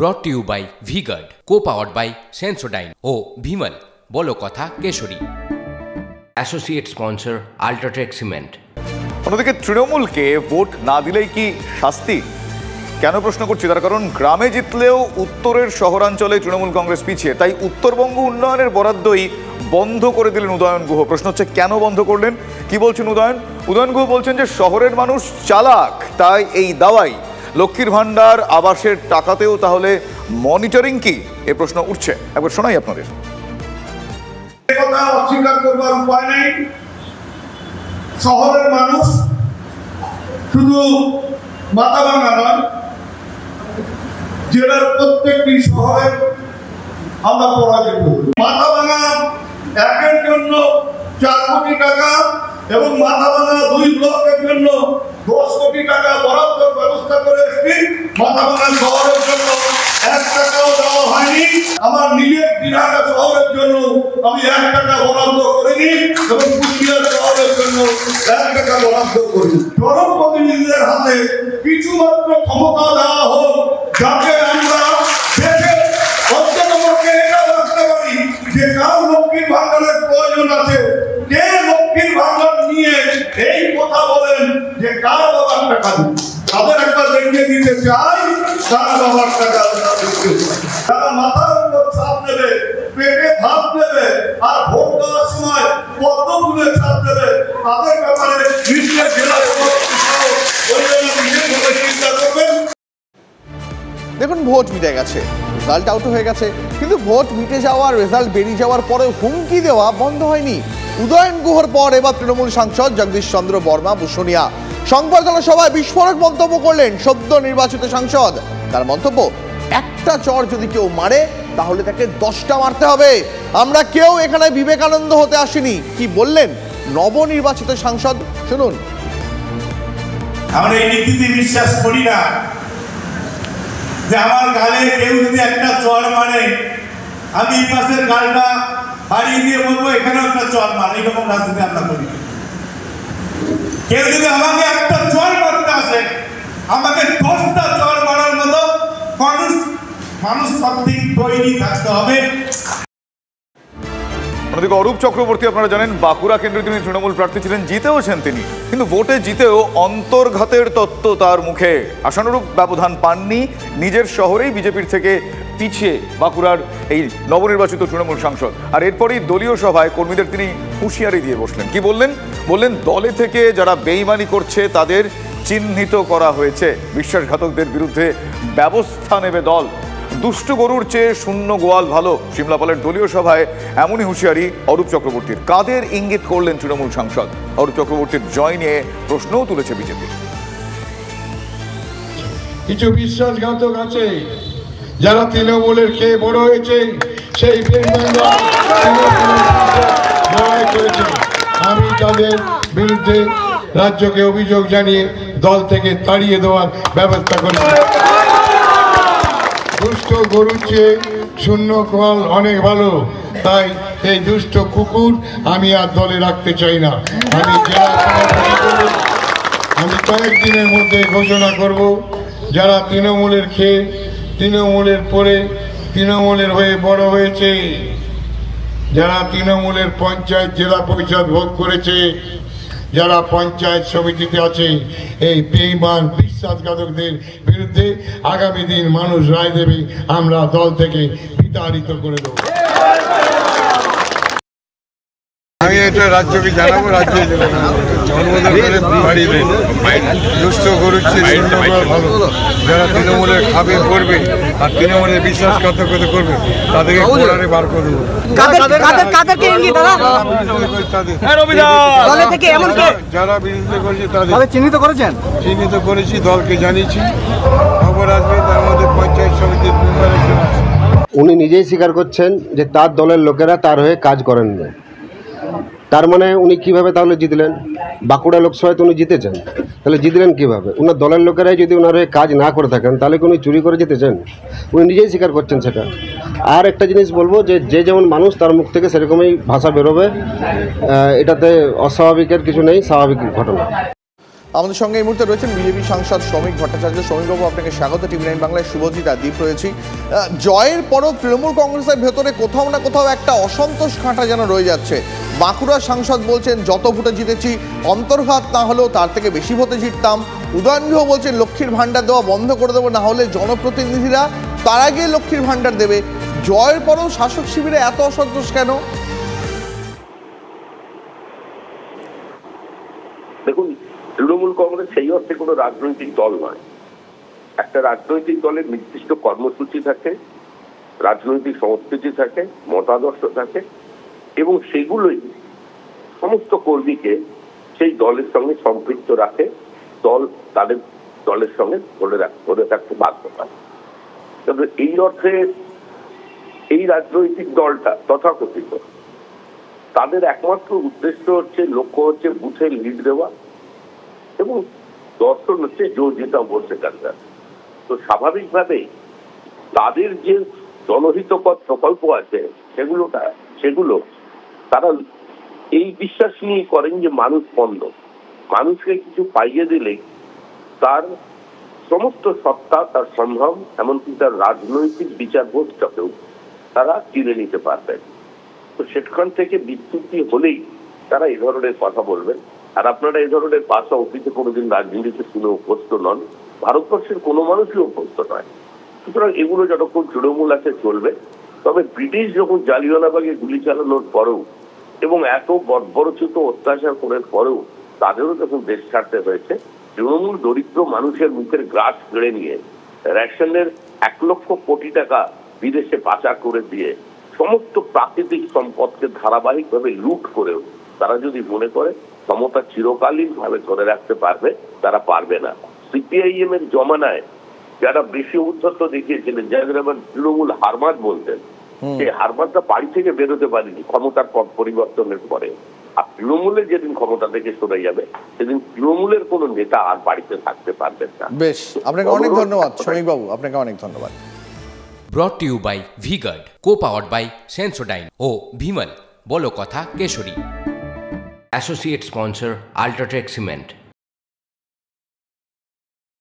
ব্রট to you by V-Guard, co-powered by Sensodyne ও ভিমল বলো কথা কেশরী। Associate sponsor UltraTech cement. অন্যদিকে তৃণমূলকে ভোট না দিলেই কি শাস্তি? কেন প্রশ্ন করছি, তার কারণ গ্রামে জিতলেও উত্তরের শহরাঞ্চলে তৃণমূল কংগ্রেস পিছিয়ে, তাই উত্তরবঙ্গ উন্নয়নের বরাদ্দই বন্ধ করে দিলেন উদয়ন গুহ। প্রশ্ন হচ্ছে কেন বন্ধ করলেন, কি বলছেন উদয়ন গুহ? বলছেন যে শহরের মানুষ চালাক, তাই এই দাওয়াই। লক্ষ্মীর ভান্ডার আবাসের টাকাতেও তাহলে মনিটরিং কি, এ প্রশ্ন উঠছে। একবার শোনাই আপনাদের। অস্বীকার করবার উপায় নেই, শহরের মানুষ শুধু মাথাভাঙা নয়, জেলার প্রত্যেকটি শহরে আমরা পরাজিত। মাথাভাঙা একের জন্য 4 কোটি টাকা এবং মাথাভাঙা 2 ব্লকের জন্য 10 কোটি টাকা বরাদ্দের ব্যবস্থা করে এসেছি। মাথাভাঙা শহরের জন্য 1 টাকাও দেওয়া হয়নি। আমার নিজের দিনহাটা শহরের জন্য আমি 1 টাকা বরাদ্দ করিনি এবং কুষ্টিয়া শহরের জন্য 1 টাকা বরাদ্দ করিনি। জনপ্রতিনিধিদের হাতে কিছুমাত্র ক্ষমতা দেওয়া হোক, যাতে আমরা দেশের অন্ততপক্ষে এটা রাখতে পারি যে কার লক্ষ্মীর ভান্ডারের প্রয়োজন আছে, কে লক্ষ্মীর ভান্ডার নিয়ে এই কথা বলেন যে কার বাবার টাকা দিন, তাদের একবার দেখিয়ে দিতে চাই কার বাবার টাকা। তারা মাথার উপর ছাপ দেবে, পেটে ভাত দেবে, আর ভোট দেওয়ার সময় পদ্মফুলে ছাপ দেবে, তাদের ব্যাপারে নিশ্চয় জেলা চিন্তা করবেন। দেখুন, ভোট মিটে গেছে, রেজাল্ট আউট হয়ে গেছে, কিন্তু ভোট মিটে যাওয়ার, রেজাল্ট বেরিয়ে যাওয়ার পরে হুমকি দেওয়া বন্ধ হয়নি। উদয়ন গুহর পর এবার তৃণমূল সাংসদ জগদীশ চন্দ্র বর্মা বুসনিয়া সংবর্ধনা সভায় বিস্ফোরক মন্তব্য করলেন সদ্য নির্বাচিত সাংসদ। তার মন্তব্য, একটা চর যদি কেউ মারে তাহলে তাকে 10টা মারতে হবে। আমরা কেউ এখানে বিবেকানন্দ হতে আসিনি। কি বললেন নবনির্বাচিত সাংসদ, শুনুন। আমরা এই নীতিতে বিশ্বাস করি না যে আমার গালে কেউ যদি একটা চর মারে আমি এই পাশের গালটা হারিয়ে দিয়ে বলবো এখানেও একটা চর মার। এইরকম রাজনীতি আমরা করি। কেউ যদি আমাকে একটা চর মারতে আসে, আমাকে 10টা চর মারার মতো মানুষ সবদিক তৈরি থাকতে হবে। অন্যদিকে অরূপ চক্রবর্তী, আপনারা জানেন বাঁকুড়া কেন্দ্রে তিনি তৃণমূল প্রার্থী ছিলেন, জিতেওছেন তিনি, কিন্তু ভোটে জিতেও অন্তর্ঘাতের তত্ত্ব তার মুখে। আশানুরূপ ব্যবধান পাননি, নিজের শহরেই বিজেপির থেকে পিছিয়ে বাঁকুড়ার এই নবনির্বাচিত তৃণমূল সাংসদ। আর এরপরই দলীয় সভায় কর্মীদের তিনি হুঁশিয়ারি দিয়ে বসলেন। কি বললেন দলে থেকে যারা বেইমানি করছে তাদের চিহ্নিত করা হয়েছে, বিশ্বাসঘাতকদের বিরুদ্ধে ব্যবস্থা নেবে দল। দুষ্ট গরুর চেয়ে শূন্য গোয়াল ভালো, সিমলাপালের দলীয় সভায় এমনই হুঁশিয়ারি অরূপ চক্রবর্তীর। কাদের ইঙ্গিত করলেন তৃণমূল সাংসদ? অরূপ চক্রবর্তীর জয় নিয়ে প্রশ্নও তুলেছে বিজেপি। কিছু বিশ্বাসঘাতক আছে যারা তৃণমূলের খেয়ে বড় হয়েছে, সেই লড়াই করেছে। আমি তাদের বিরুদ্ধে রাজ্যকে অভিযোগ জানিয়ে দল থেকে তাড়িয়ে দেওয়ার ব্যবস্থা করেছি। দুষ্ট গরুর চেয়ে শূন্য গোয়াল অনেক ভালো, তাই এই দুষ্ট কুকুর আমি আর দলে রাখতে চাই না। আমি কয়েকদিনের মধ্যে ঘোষণা করব, যারা তৃণমূলের খেয়ে, তৃণমূলের পরে, তৃণমূলের হয়ে বড় হয়েছে, যারা তৃণমূলের পঞ্চায়েত জেলা পরিষদ ভোগ করেছে, যারা পঞ্চায়েত সমিতিতে আছে, এই বেঈমান বিশ্বাসঘাতকদের বিরুদ্ধে আগামী দিন মানুষ রায় দেবে। আমরা দল থেকে বিতাড়িত করে দেব। আমি এটা রাজ্যকে জানাবো, রাজ্যে দুষ্ট গরুর চেয়ে ভালো। যারা তৃণমূলের খাবে করবে আর তৃণমূলের বিশ্বাসঘাতকতা করবে তাদেরকে কোড়ারে বার করে দেবো। যারা বিরোধিতা করেছে তাদের চিহ্নিত করেছি, দলকে জানিয়েছি। খবর আসবে, তার মধ্যে পঞ্চায়েত সমিতির মেম্বার আছে। উনি নিজেই স্বীকার করছেন যে তার দলের লোকেরা তার হয়ে কাজ করেন না। তার মানে উনি কিভাবে তাহলে জিতলেন? বাঁকুড়া লোকসভায় তো উনি জিতেছেন, তাহলে জিতলেন কিভাবে? ওনার দলের লোকেরাই যদি ওনার হয়ে কাজ না করে থাকেন তাহলে কি উনি চুরি করে জিতেছেন? উনি নিজেই স্বীকার করছেন সেটা। আর একটা জিনিস বলবো, যে যেমন মানুষ তার মুখ থেকে সেরকমই ভাষা বেরোবে, এটাতে অস্বাভাবিকের কিছু নেই, স্বাভাবিক ঘটনা। আমাদের সঙ্গে এই মুহূর্তে রয়েছেন বিজেপি সাংসদ শ্রমিক ভট্টাচার্য। শ্রমিকবাবু, আপনাকে স্বাগত টিভি9 বাংলায়। শুভজিৎ আর দীপ রয়েছি। জয়ের পরও তৃণমূল কংগ্রেসের ভেতরে কোথাও না কোথাও একটা অসন্তোষ কাঁটা যেন রয়ে যাচ্ছে। বাঁকুড়ার সাংসদ বলছেন যত ভোটে জিতেছি অন্তর্ঘাত না হলেও তার থেকে বেশি ভোটে জিততাম। উদয়ন গুহ বলছেন লক্ষ্মীর ভাণ্ডার দেওয়া বন্ধ করে দেবো, না হলে জনপ্রতিনিধিরা তার আগে লক্ষ্মীর ভাণ্ডার দেবে। জয়ের পরও শাসক শিবিরে এত অসন্তোষ কেন? দেখুন, তৃণমূল কংগ্রেস সেই অর্থে কোনো রাজনৈতিক দল নয়। একটা রাজনৈতিক দলের নির্দিষ্ট কর্মসূচি থাকে, রাজনৈতিক সংস্কৃতি থাকে, মতাদর্শ থাকে, এবং সেগুলোই সমস্ত কর্মীকে সেই দলের সঙ্গে সম্পৃক্ত রাখে। দল তাদের দলের সঙ্গে ধরে রাখতে বাধ্য হয়। তবে এই অর্থে এই রাজনৈতিক দলটা তথাকথিত তাদের একমাত্র উদ্দেশ্য হচ্ছে, লক্ষ্য হচ্ছে বুথে লিড দেওয়া এবং দর্শন হচ্ছে জোর জিতা ভোট সেখানকার। তো স্বাভাবিকভাবেই তাদের যে জনহিতকর প্রকল্প আছে সেগুলো তারা এই বিশ্বাস নিয়ে করেন যে মানুষ বন্ধ, মানুষকে কিছু পাইয়ে দিলেই তার সমস্ত সত্তা, তার সম্ভ্রম, এমনকি তার রাজনৈতিক বিচারবোধটাকেও তারা কিনে নিতে পারবেন। তো সেখান থেকে বিচ্যুতি হলেই তারা এই ধরনের কথা বলবেন। আর আপনারা এই ধরনের ভাষা অতীতে কোনোদিন রাজনীতিতে শুনে অভ্যস্ত নন, ভারতবর্ষের কোনো মানুষই অভ্যস্ত নয়। সুতরাং এগুলো যতক্ষণ তৃণমূল আছে চলবে। তবে ব্রিটিশ যখন জালিয়ানওয়ালাবাগে গুলি চালানোর পরেও এবং এত বর্বরচিত অত্যাচার করার পরেও তাদেরও যখন দেশ ছাড়তে হয়েছে, তৃণমূল দরিদ্র মানুষের মুখের গ্রাস কেড়ে নিয়ে রেশনের 1 লক্ষ কোটি টাকা বিদেশে পাচার করে দিয়ে সমস্ত প্রাকৃতিক সম্পদকে ধারাবাহিকভাবে লুট করেও তারা যদি মনে করে ক্ষমতা চিরকালীন ভাবে ধরে রাখতে পারবে, তারা পারবে না। সিপিআইএম এর জমানায় যারা বেশি উদ্ধত্ত দেখিয়েছিলেন, যাদের আবার তৃণমূল হারমাদ বলতেন, সেই হারমাদটা বাড়ি থেকে বেরোতে পারেনি ক্ষমতার পথ পরিবর্তনের পরে। আর তৃণমূলের যেদিন ক্ষমতা থেকে সরে যাবে সেদিন তৃণমূলের কোন নেতা আর বাড়িতে থাকতে পারবেন না। বেশ, আপনাকে অনেক ধন্যবাদ শ্রমিকবাবু, আপনাকে অনেক ধন্যবাদ। Brought to you by V-Guard, co-powered by Sensodyne ও ভিমল, বলো কথা কেশরী। Associate sponsor UltraTech cement.